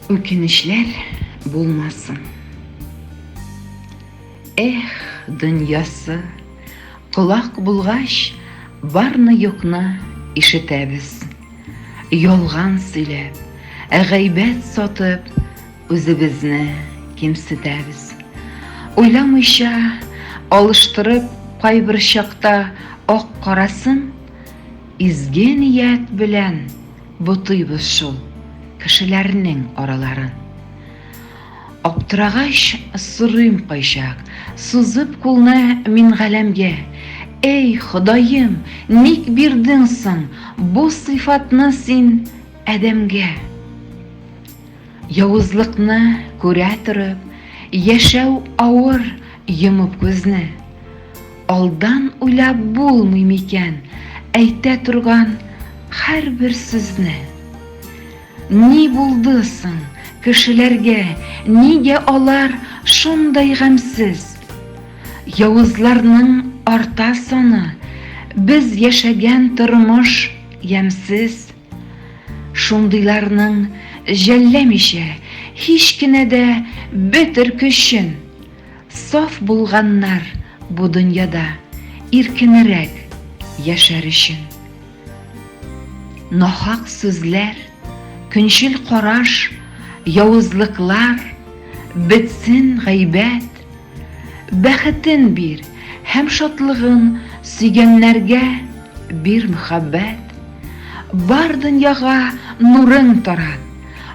Үкенечләр булмасын. Эх, дөньясы, колак булгач, барны-юкны ишетәбез. Ялган сөйләп, гайбәт сатып, үзебезне кимсетәбез. Уйламыйча, алыштырып кайбер чакта ак карасын, изге ният белән бутыйбыз шул кешеләрнең араларын. Аптырагач сорыйм кайчак, сузып кулны мин галәмгә. Эй, Ходаем, ник бирдең соң бу сыйфатны син адәмгә? Явызлыкны күрә торып, яшәү авыр йомып күзне. Алдан уйлап булмый микән әйтә торган һәрбер сүзне? Ни булды соң кешеләргә, нигә алар шундай гамьсез? Явызларның арта саны, без яшәгән тормыш ямьсез. Шундыйларның жәлләмичә һич кенә дә бетер көчен. Саф булганнар бу дөньяда иркенрәк яшәр өчен. Нахак сүзләр, көнчел караш, явызлыклар, бетсен гайбәт. Бәхетен бир һәм шатлыгын сөйгәннәргә бир мөхәббәт. Бар дөньяга нурың тарат,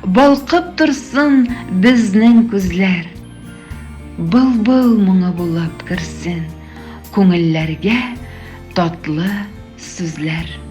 балкып торсын безнең күзләр. Былбыл моңы булып керсен күңелләргә татлы сүзләр.